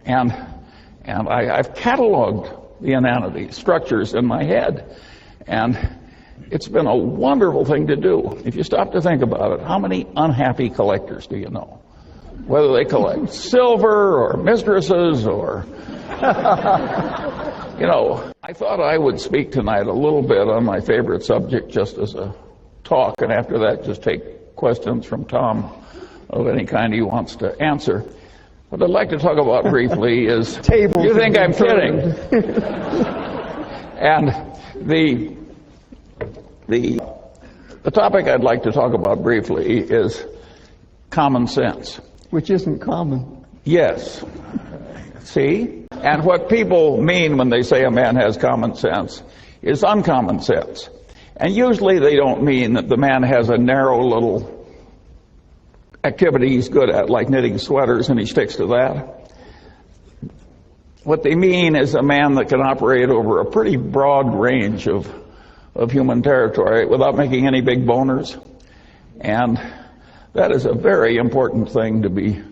And I've cataloged the inanity structures in my head. And it's been a wonderful thing to do. If you stop to think about it, how many unhappy collectors do you know? Whether they collect silver or mistresses or... You know, I thought I would speak tonight a little bit on my favorite subject just as a talk, and after that just take questions from Tom of any kind he wants to answer. What I'd like to talk about briefly is... You think I'm kidding? And the topic I'd like to talk about briefly is common sense. Which isn't common. Yes. See? And what people mean when they say a man has common sense is uncommon sense. And usually they don't mean that the man has a narrow little activity he's good at, like knitting sweaters, and he sticks to that. What they mean is a man that can operate over a pretty broad range of human territory without making any big boners. And that is a very important thing to be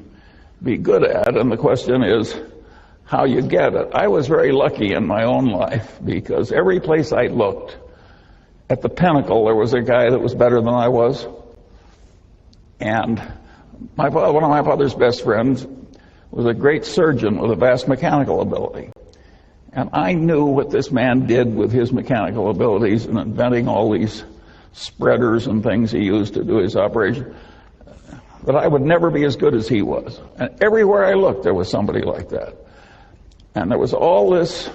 good at, and the question is how you get it. I was very lucky in my own life because every place I looked, at the pinnacle, there was a guy that was better than I was. And one of my father's best friends was a great surgeon with a vast mechanical ability. And I knew what this man did with his mechanical abilities in inventing all these spreaders and things he used to do his operation, that I would never be as good as he was. And everywhere I looked, there was somebody like that. And there was all this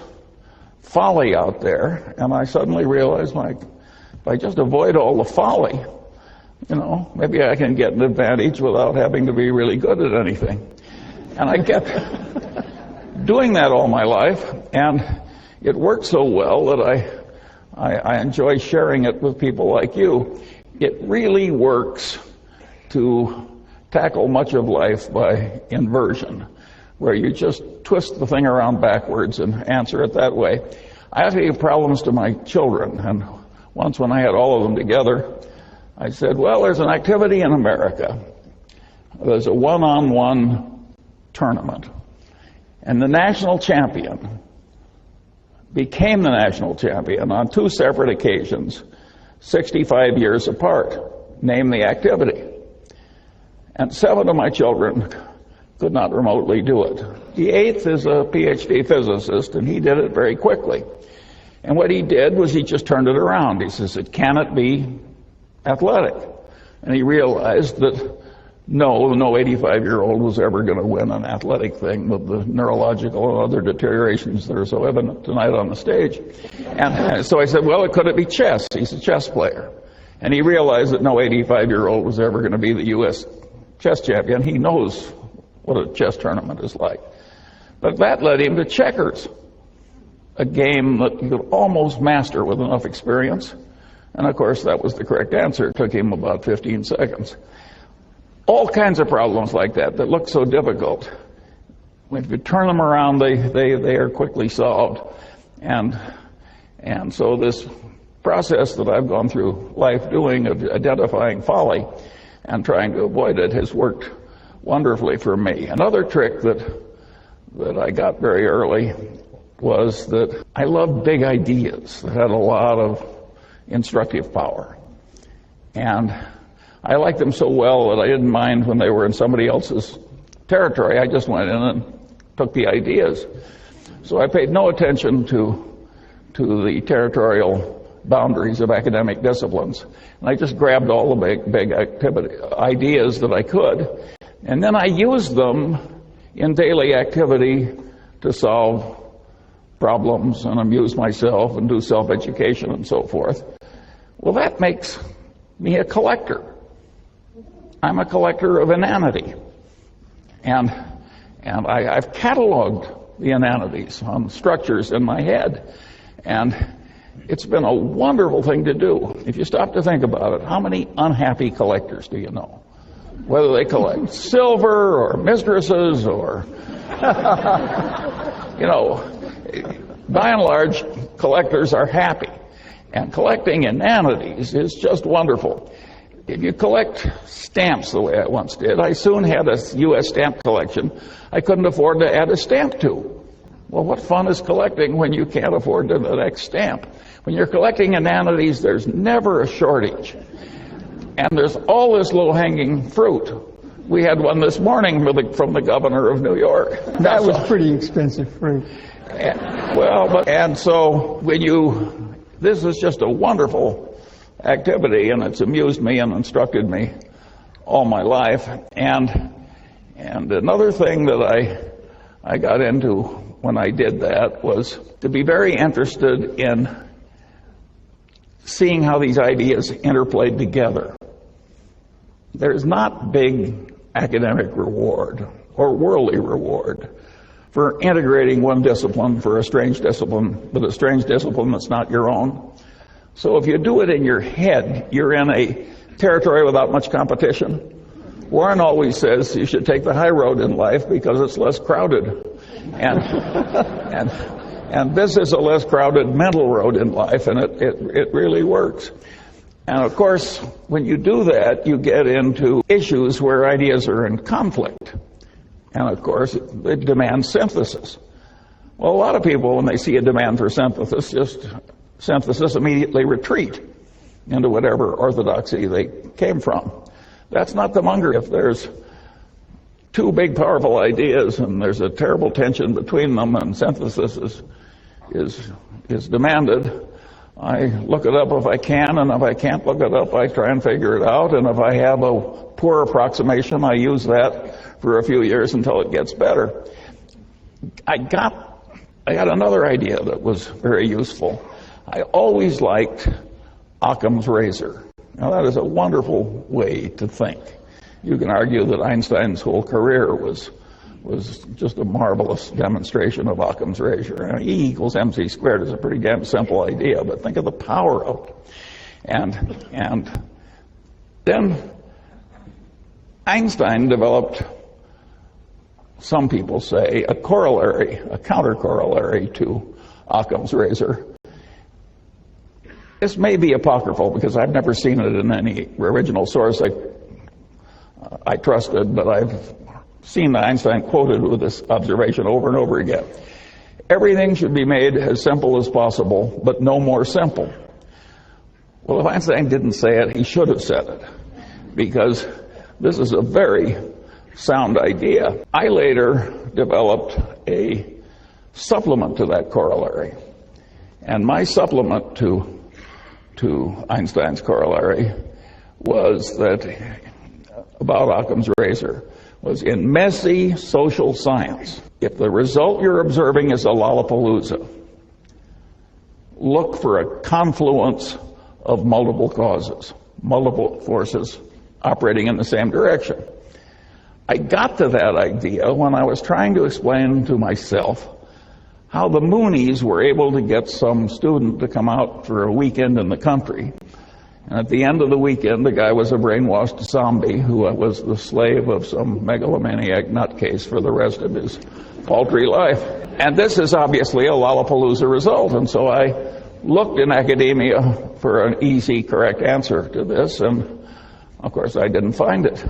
folly out there, and I suddenly realized, like, if I just avoid all the folly, you know, maybe I can get an advantage without having to be really good at anything. And I kept doing that all my life, and it worked so well that I enjoy sharing it with people like you. It really works to tackle much of life by inversion, where you just twist the thing around backwards and answer it that way. I have to give problems to my children, and once when I had all of them together, I said, well, there's an activity in America. There's a one-on-one tournament, and the national champion became the national champion on two separate occasions, 65 years apart. Name the activity. And 7 of my children could not remotely do it. The 8th is a PhD physicist, and he did it very quickly. And what he did was he just turned it around. He says, can it be athletic? And he realized that no 85-year-old was ever going to win an athletic thing with the neurological and other deteriorations that are so evident tonight on the stage. And so I said, well, could it be chess? He's a chess player. And he realized that no 85-year-old was ever going to be the U.S. chess champion. He knows what a chess tournament is like. But that led him to checkers, a game that you could almost master with enough experience. And of course, that was the correct answer. It took him about 15 seconds. All kinds of problems like that look so difficult. If you turn them around, they are quickly solved. And so this process that I've gone through life doing of identifying folly and trying to avoid it has worked wonderfully for me. Another trick that I got very early was that I loved big ideas that had a lot of instructive power. And I liked them so well that I didn't mind when they were in somebody else's territory. I just went in and took the ideas. So I paid no attention to the territorial boundaries of academic disciplines. And I just grabbed all the big ideas that I could. And then I used them in daily activity to solve problems and amuse myself and do self-education and so forth. Well, that makes me a collector. I'm a collector of inanity. And I've cataloged the inanities on structures in my head. And it's been a wonderful thing to do. If you stop to think about it, how many unhappy collectors do you know? Whether they collect silver or mistresses or, you know, by and large, collectors are happy. And collecting inanities is just wonderful. if you collect stamps the way I once did, I soon had a U.S. stamp collection I couldn't afford to add a stamp to. Well, what fun is collecting when you can't afford the next stamp? When you're collecting inanities, there's never a shortage. And there's all this low-hanging fruit. We had one this morning from the governor of New York. That was pretty expensive fruit. And so this is just a wonderful activity, and it's amused me and instructed me all my life. And another thing that I got into when I did that was to be very interested in seeing how these ideas interplayed together. There's not big academic reward or worldly reward for integrating one discipline for a strange discipline with a strange discipline that's not your own. So if you do it in your head, you're in a territory without much competition. Warren always says you should take the high road in life because it's less crowded. And this is a less crowded mental road in life, and it really works. And of course, when you do that, you get into issues where ideas are in conflict. And of course, it demands synthesis. Well, a lot of people, when they see a demand for synthesis immediately retreat into whatever orthodoxy they came from. That's not the Munger. If there's two big, powerful ideas and there's a terrible tension between them and synthesis is demanded, I look it up if I can, and if I can't look it up, I try and figure it out, and if I have a poor approximation, I use that for a few years until it gets better. I got another idea that was very useful. I always liked Occam's razor. Now, that is a wonderful way to think. You can argue that Einstein's whole career was just a marvelous demonstration of Occam's razor. E equals mc squared is a pretty damn simple idea, but think of the power of it. And then Einstein developed, some people say, a counter-corollary to Occam's razor. This may be apocryphal because I've never seen it in any original source I trusted, but I've seen Einstein quoted with this observation over and over again. Everything should be made as simple as possible, but no more simple. Well, if Einstein didn't say it, he should have said it, because this is a very sound idea. I later developed a supplement to that corollary, and my supplement to Einstein's corollary was that about Occam's razor was in messy social science. If the result you're observing is a Lollapalooza, look for a confluence of multiple causes, multiple forces operating in the same direction. I got to that idea when I was trying to explain to myself how the Moonies were able to get some student to come out for a weekend in the country. And at the end of the weekend, the guy was a brainwashed zombie who was the slave of some megalomaniac nutcase for the rest of his paltry life. And this is obviously a Lollapalooza result. And so I looked in academia for an easy, correct answer to this, and of course I didn't find it.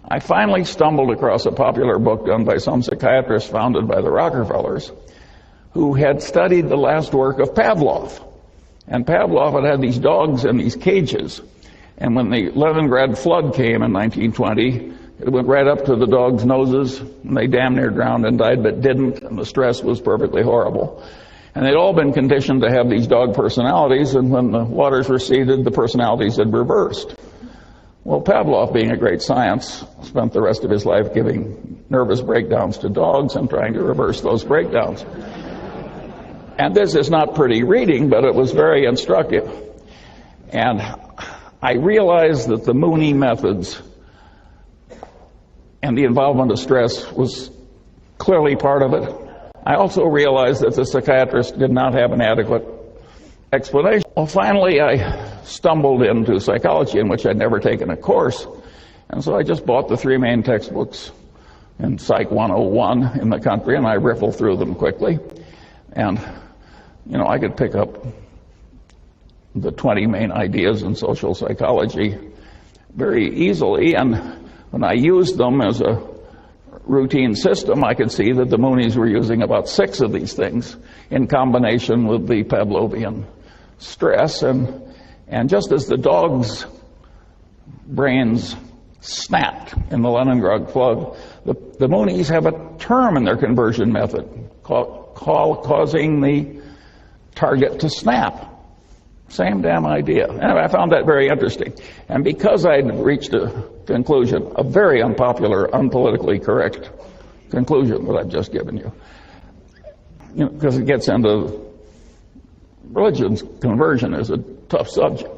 I finally stumbled across a popular book done by some psychiatrist founded by the Rockefellers, who had studied the last work of Pavlov. And Pavlov had these dogs in these cages. And when the Leningrad flood came in 1920, it went right up to the dogs' noses, and they damn near drowned and died, but didn't, and the stress was perfectly horrible. And they'd all been conditioned to have these dog personalities, and when the waters receded, the personalities had reversed. Well, Pavlov, being a great science, spent the rest of his life giving nervous breakdowns to dogs and trying to reverse those breakdowns. And this is not pretty reading, but it was very instructive. And I realized that the Mooney methods and the involvement of stress was clearly part of it. I also realized that the psychiatrist did not have an adequate explanation. Well, finally, I stumbled into psychology, in which I'd never taken a course. And so I just bought the three main textbooks in Psych 101 in the country, and I riffled through them quickly. And I could pick up the 20 main ideas in social psychology very easily, and when I used them as a routine system, I could see that the Moonies were using about 6 of these things in combination with the Pavlovian stress, and just as the dog's brains snapped in the Leningrad flood, the Moonies have a term in their conversion method causing the target to snap. Same damn idea. Anyway, I found that very interesting. And because I'd reached a conclusion, a very unpopular, unpolitically correct conclusion that I've just given you, because it gets into religion's conversion is a tough subject.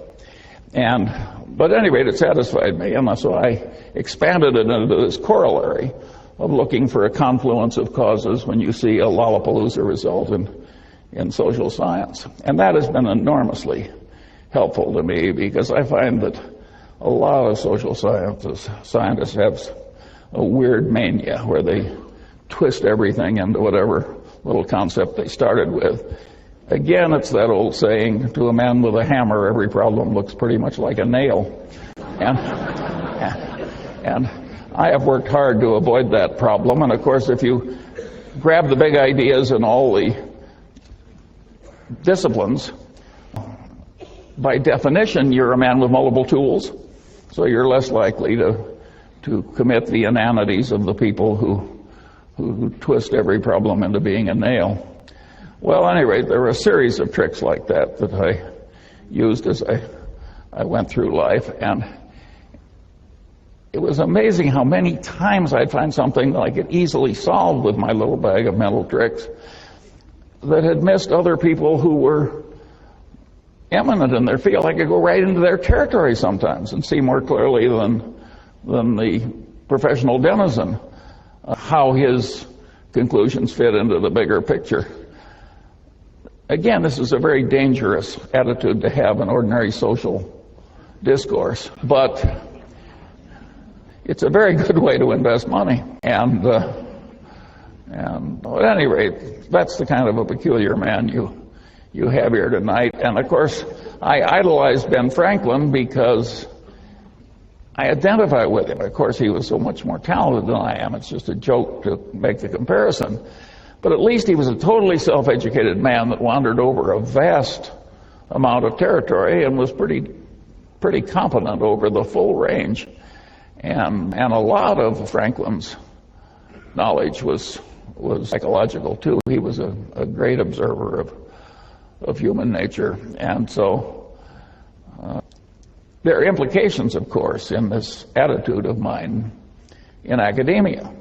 But at any rate, it satisfied me, and so I expanded it into this corollary of looking for a confluence of causes when you see a Lollapalooza result in social science. And that has been enormously helpful to me, because I find that a lot of social scientists have a weird mania where they twist everything into whatever little concept they started with. Again, it's that old saying, to a man with a hammer, every problem looks pretty much like a nail. And I have worked hard to avoid that problem. And of course, if you grab the big ideas in all the disciplines, by definition, you're a man with multiple tools. So you're less likely to commit the inanities of the people who twist every problem into being a nail. Well, at any rate, there were a series of tricks like that I used as I went through life, and it was amazing how many times I'd find something that I could easily solve with my little bag of mental tricks that had missed other people who were eminent in their field. I could go right into their territory sometimes and see more clearly than the professional denizen how his conclusions fit into the bigger picture. Again, this is a very dangerous attitude to have in ordinary social discourse, but it's a very good way to invest money. And at any rate, that's the kind of a peculiar man you have here tonight. And of course, I idolized Ben Franklin because I identify with him. Of course, he was so much more talented than I am. It's just a joke to make the comparison. But at least he was a totally self-educated man that wandered over a vast amount of territory and was pretty competent over the full range. And a lot of Franklin's knowledge was psychological too. He was a great observer of human nature. And so there are implications, of course, in this attitude of mine in academia.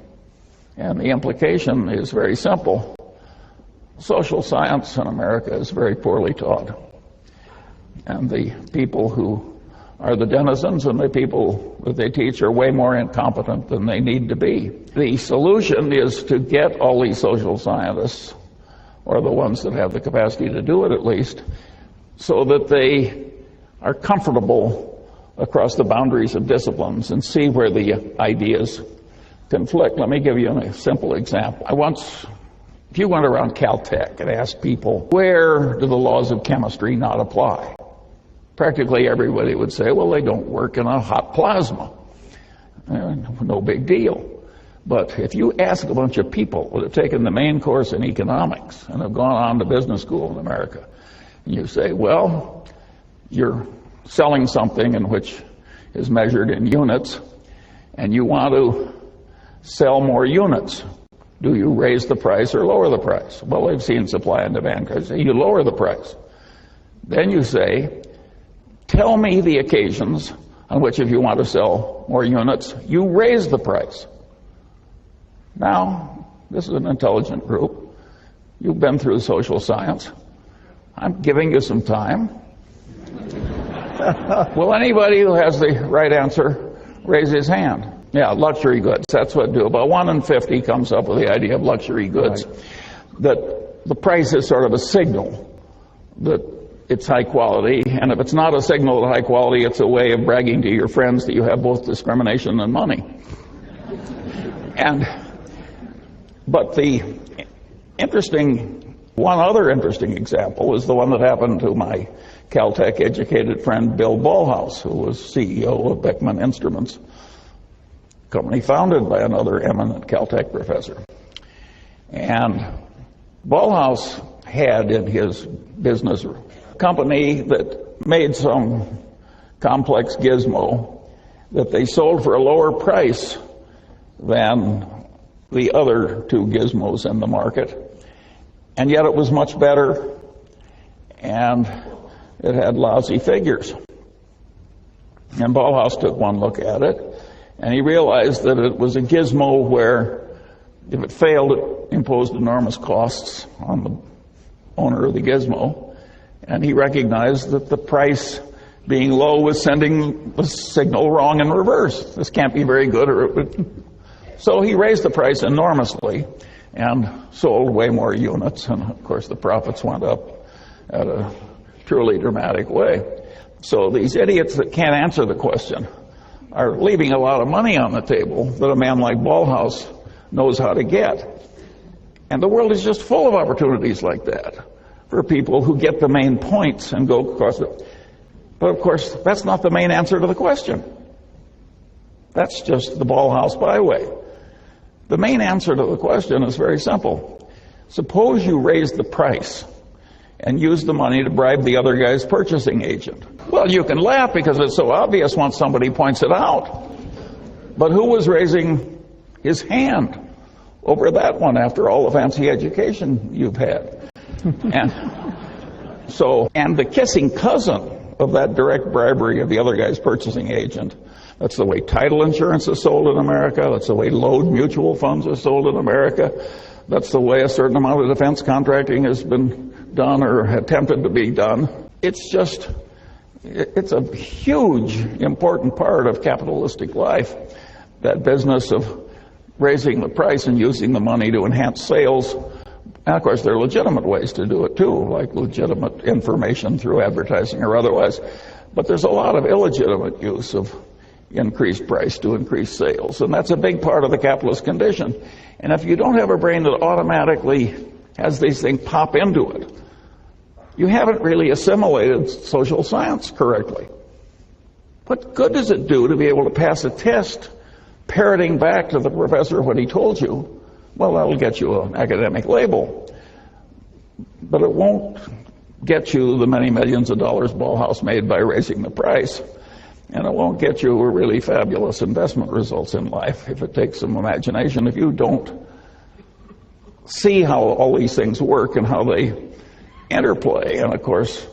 And the implication is very simple. Social science in America is very poorly taught. And the people who are the denizens and the people that they teach are way more incompetent than they need to be. The solution is to get all these social scientists, or the ones that have the capacity to do it at least, so that they are comfortable across the boundaries of disciplines and see where the ideas conflict. Let me give you a simple example. If you went around Caltech and asked people, where do the laws of chemistry not apply? Practically everybody would say, well, they don't work in a hot plasma. No big deal. But if you ask a bunch of people that have taken the main course in economics and have gone on to business school in America, and you say, well, you're selling something in which is measured in units, and you want to sell more units. Do you raise the price or lower the price? Well, they've seen supply and demand curves. You lower the price. Then you say, tell me the occasions on which, if you want to sell more units, you raise the price. Now, this is an intelligent group. You've been through social science. I'm giving you some time. Will anybody who has the right answer raise his hand? Yeah, luxury goods. That's what do. About 1 in 50 comes up with the idea of luxury goods. Right. That the price is sort of a signal that it's high quality, and if it's not a signal of high quality, it's a way of bragging to your friends that you have both discrimination and money. But the interesting One other interesting example is the one that happened to my Caltech educated friend Bill Ballhaus, who was CEO of Beckman Instruments, a company founded by another eminent Caltech professor. And Ballhaus had in his business a company that made some complex gizmo that they sold for a lower price than the other two gizmos in the market. And yet it was much better, and it had lousy figures. And Ballhaus took one look at it, and he realized that it was a gizmo where if it failed, it imposed enormous costs on the owner of the gizmo. And he recognized that the price being low was sending the signal wrong in reverse. This can't be very good, or it would. So he raised the price enormously and sold way more units. And of course, the profits went up at a truly dramatic way. So these idiots that can't answer the question are leaving a lot of money on the table that a man like Ballhaus knows how to get. And the world is just full of opportunities like that for people who get the main points and go across it. But of course, that's not the main answer to the question. That's just the Ballhaus byway. The main answer to the question is very simple. Suppose you raise the price and use the money to bribe the other guy's purchasing agent. Well, you can laugh because it's so obvious once somebody points it out. But who was raising his hand over that one after all the fancy education you've had? And the kissing cousin of that direct bribery of the other guy's purchasing agent. That's the way title insurance is sold in America. That's the way load mutual funds are sold in America. That's the way a certain amount of defense contracting has been done or attempted to be done. It's a huge, important part of capitalistic life, that business of raising the price and using the money to enhance sales. And of course, there are legitimate ways to do it too, like legitimate information through advertising or otherwise. But there's a lot of illegitimate use of increased price to increase sales. And that's a big part of the capitalist condition. And if you don't have a brain that automatically has these things pop into it, you haven't really assimilated social science correctly. What good does it do to be able to pass a test parroting back to the professor what he told you? Well, that'll get you an academic label. But it won't get you the many millions of dollars Ballhaus made by raising the price. And it won't get you really fabulous investment results in life if it takes some imagination. If you don't see how all these things work and how they interplay. And of course,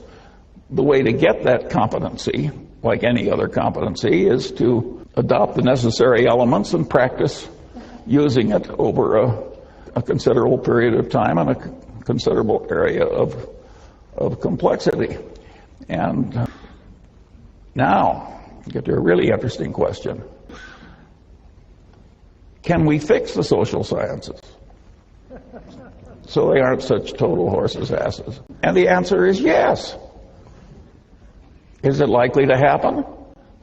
the way to get that competency, like any other competency, is to adopt the necessary elements and practice using it over a considerable period of time and a considerable area of complexity. And now, get to a really interesting question. Can we fix the social sciences so they aren't such total horses' asses? And the answer is yes. Is it likely to happen?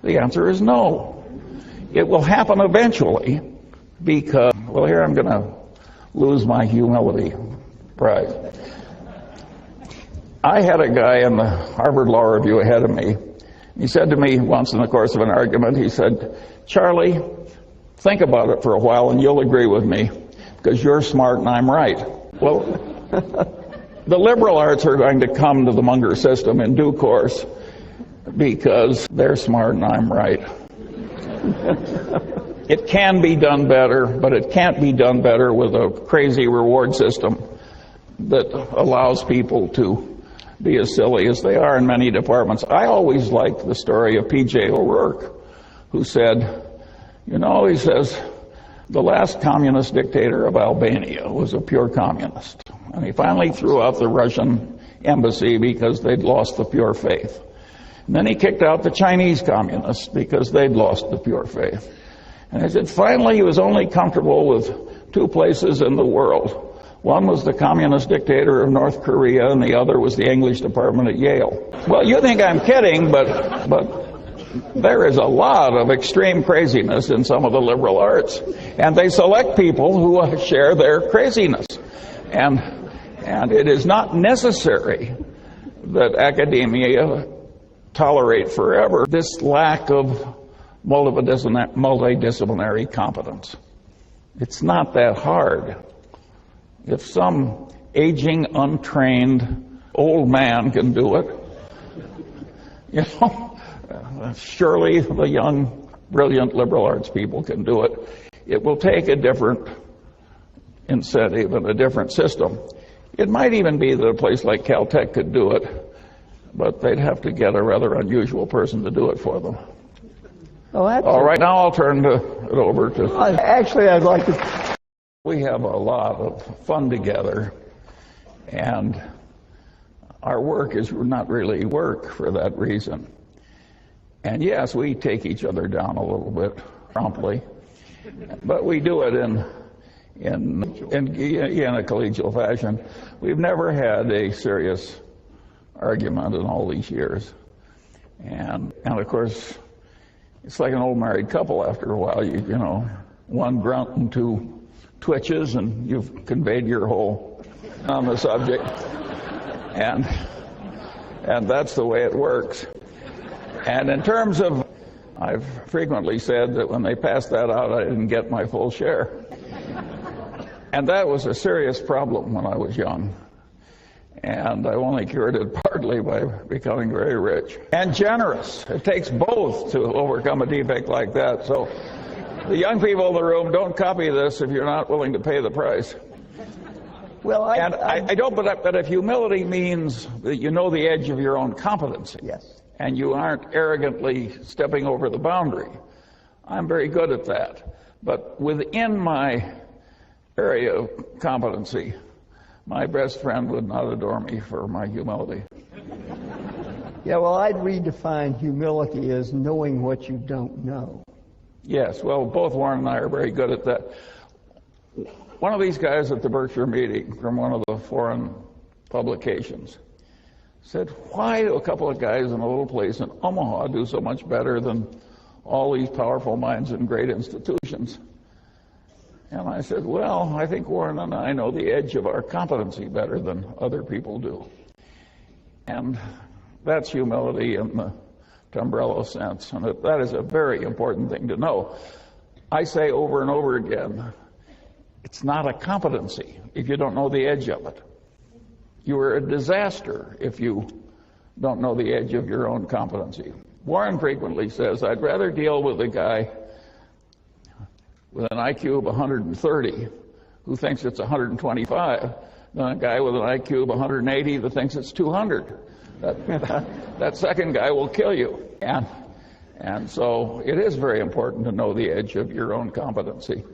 The answer is no. It will happen eventually because, well, here I'm going to lose my humility prize. I had a guy in the Harvard Law Review ahead of me. He said to me once in the course of an argument, he said, "Charlie, think about it for a while and you'll agree with me because you're smart and I'm right." Well, the liberal arts are going to come to the Munger system in due course because they're smart and I'm right. It can be done better, but it can't be done better with a crazy reward system that allows people to be as silly as they are in many departments. I always liked the story of P.J. O'Rourke, who said, he says, the last communist dictator of Albania was a pure communist. And he finally threw out the Russian embassy because they'd lost the pure faith. And then he kicked out the Chinese communists because they'd lost the pure faith. And he said, finally, he was only comfortable with two places in the world. One was the communist dictator of North Korea, and the other was the English department at Yale. Well, you think I'm kidding, but there is a lot of extreme craziness in some of the liberal arts, and they select people who share their craziness. And And it is not necessary that academia tolerate forever this lack of multidisciplinary competence. It's not that hard. If some aging, untrained old man can do it, surely the young, brilliant liberal arts people can do it. It will take a different incentive and a different system. It might even be that a place like Caltech could do it, but they'd have to get a rather unusual person to do it for them. Oh, All right, now I'll turn it over to... Actually, I'd like to... We have a lot of fun together, and our work is not really work for that reason. And yes, we take each other down a little bit promptly, but we do it in a collegial fashion. We've never had a serious argument in all these years. And of course, it's like an old married couple after a while. You know, one grunt and two twitches, and you've conveyed your whole on the subject. And that's the way it works. And in terms of, I've frequently said that when they passed that out, I didn't get my full share. And that was a serious problem when I was young. And I only cured it partly by becoming very rich and generous. It takes both to overcome a defect like that. So the young people in the room, don't copy this if you're not willing to pay the price. Well, I don't, but if humility means that you know the edge of your own competency. Yes. And you aren't arrogantly stepping over the boundary, I'm very good at that. But within my area of competency, my best friend would not adore me for my humility. Yeah, well, I'd redefine humility as knowing what you don't know. Yes, well, both Warren and I are very good at that. One of these guys at the Berkshire meeting from one of the foreign publications said, why do a couple of guys in a little place in Omaha do so much better than all these powerful minds in great institutions? And I said, well, I think Warren and I know the edge of our competency better than other people do. And that's humility in the umbrella sense, and that is a very important thing to know. I say over and over again, it's not a competency if you don't know the edge of it. You are a disaster if you don't know the edge of your own competency. Warren frequently says, I'd rather deal with a guy with an IQ of 130 who thinks it's 125 than a guy with an IQ of 180 that thinks it's 200. That second guy will kill you. And so it is very important to know the edge of your own competency.